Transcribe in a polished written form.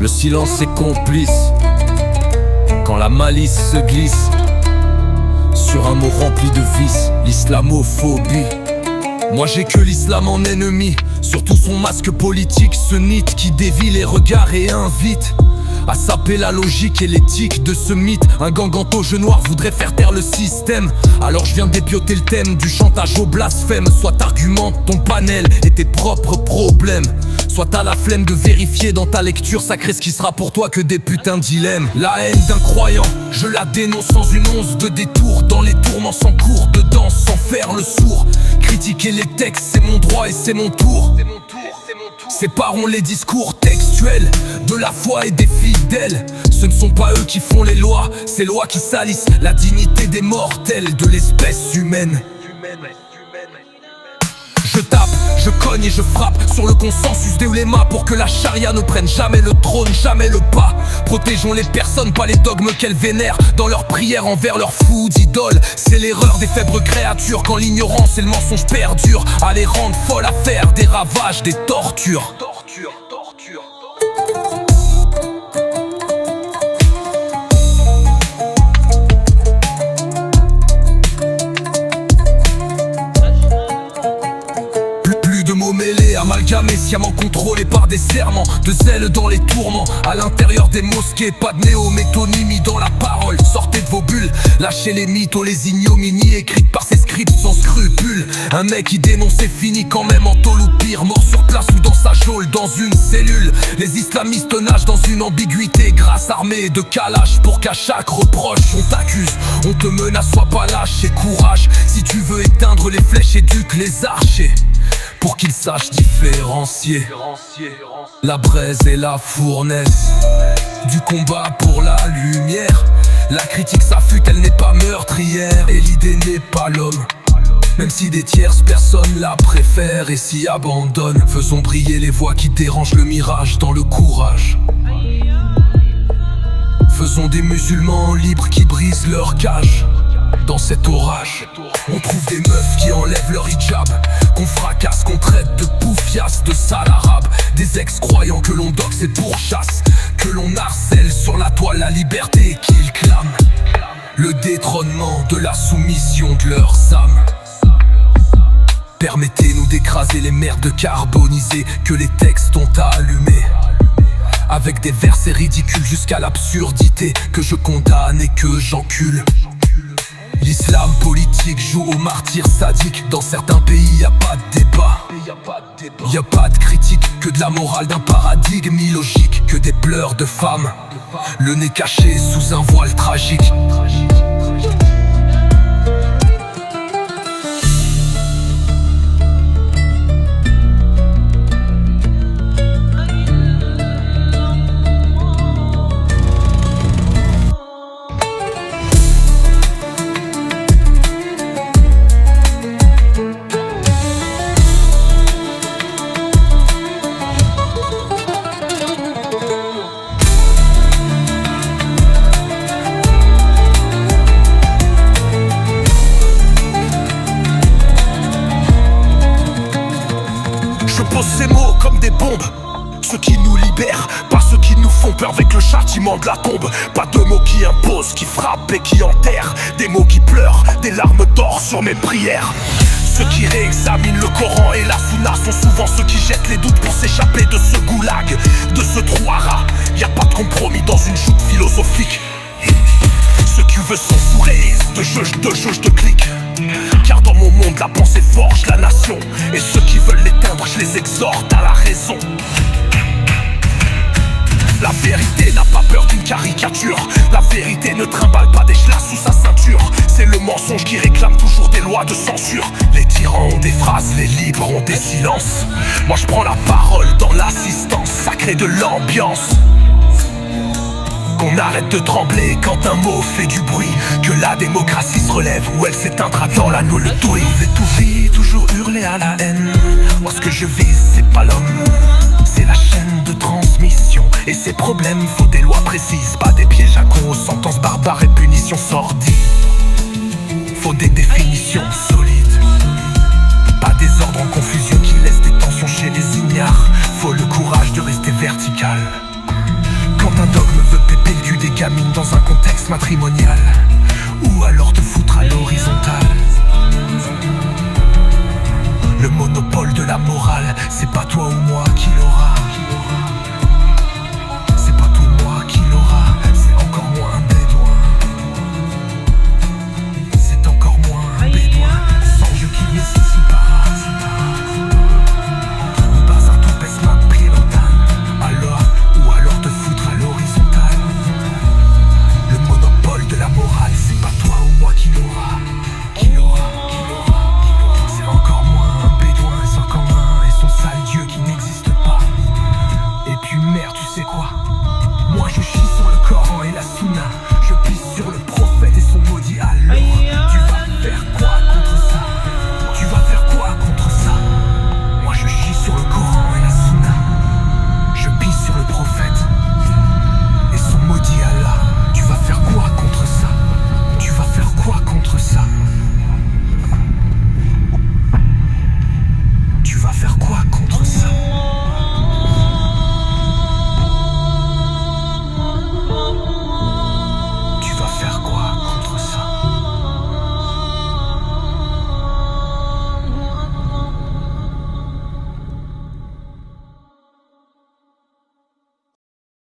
Le silence est complice quand la malice se glisse sur un mot rempli de vices, l'islamophobie. Moi j'ai que l'islam en ennemi, surtout son masque politique, ce nid qui dévie les regards et invite à saper la logique et l'éthique de ce mythe. Un gang en toge noir voudrait faire taire le système. Alors je viens dépioter le thème du chantage au blasphème. Soit t'argumentes ton panel et tes propres problèmes, soit t'as la flemme de vérifier dans ta lecture sacrée ce qui sera pour toi que des putains de dilemmes. La haine d'un croyant, je la dénonce sans une once de détour. Dans les tourments sans cours de danse, sans faire le sourd. Critiquer les textes, c'est mon droit et c'est mon tour. Séparons les discours textuels de la foi et des fidèles. Ce ne sont pas eux qui font les lois, ces lois qui salissent la dignité des mortels, de l'espèce humaine. Je tape, je cogne et je frappe sur le consensus des ulémas pour que la charia ne prenne jamais le trône, jamais le pas. Protégeons les personnes, pas les dogmes qu'elles vénèrent dans leurs prières envers leurs fous d'idoles. C'est l'erreur des faibles créatures quand l'ignorance et le mensonge perdurent, à les rendre folles à faire des ravages, des tortures. Amalgamés, sciemment contrôlés par des serments de zèle dans les tourments. À l'intérieur des mosquées, pas de néo-métonymie dans la parole. Sortez de vos bulles, lâchez les mythos, les ignominies écrites par ces scripts sans scrupules. Un mec qui dénonce est fini quand même en tôle ou pire, mort sur place ou dans sa geôle, dans une cellule. Les islamistes nagent dans une ambiguïté, grâce armée de calache pour qu'à chaque reproche on t'accuse, on te menace, sois pas lâche et courage. Si tu veux éteindre les flèches, éduque les archers pour qu'ils sachent différencier la braise et la fournaise du combat pour la lumière. La critique s'affûte, elle n'est pas meurtrière, et l'idée n'est pas l'homme, même si des tierces personnes la préfèrent et s'y abandonnent. Faisons briller les voix qui dérangent le mirage dans le courage. Faisons des musulmans libres qui brisent leur cage. Dans cet orage, on trouve des meufs qui enlèvent leur hijab, qu'on fracasse, qu'on traite de poufias, de sale arabe. Des ex-croyants que l'on doxe et pourchasse, que l'on harcèle sur la toile la liberté qu'ils clament. Le détrônement de la soumission de leurs âmes. Permettez-nous d'écraser les merdes carbonisées que les textes ont allumées, avec des versets ridicules jusqu'à l'absurdité que je condamne et que j'encule. L'islam politique joue aux martyrs sadiques. Dans certains pays y'a pas de débat, y'a pas de critique, que de la morale d'un paradigme illogique, que des pleurs de femmes, le nez caché sous un voile tragique. Je pose ces mots comme des bombes, ceux qui nous libèrent, pas ceux qui nous font peur avec le châtiment de la tombe. Pas de mots qui imposent, qui frappent et qui enterrent, des mots qui pleurent, des larmes d'or sur mes prières. Ceux qui réexaminent le Coran et la Sunna sont souvent ceux qui jettent les doutes pour s'échapper de ce goulag, de ce trou à rats. Y'a pas de compromis dans une joute philosophique. Ceux qui veulent censurer, de juge, de clic. Car dans mon monde la pensée forge la nation, et ceux qui veulent l'éteindre je les exhorte à la raison. La vérité n'a pas peur d'une caricature, la vérité ne trimballe pas des chlasses sous sa ceinture. C'est le mensonge qui réclame toujours des lois de censure. Les tyrans ont des phrases, les libres ont des silences. Moi je prends la parole dans l'assistance sacrée de l'ambiance. Qu'on arrête de trembler quand un mot fait du bruit, que la démocratie se relève ou elle s'éteindra dans la nulle douille. Toujours hurler à la haine. Moi ce que je vise c'est pas l'homme, c'est la chaîne de transmission. Et ces problèmes faut des lois précises, pas des pièges à cons, sentences barbares et punitions sordides. Faut des définitions solides, pas des ordres en confusion qui laissent des tensions chez les ignares. Faut le courage de rester vertical, gamine dans un contexte matrimonial.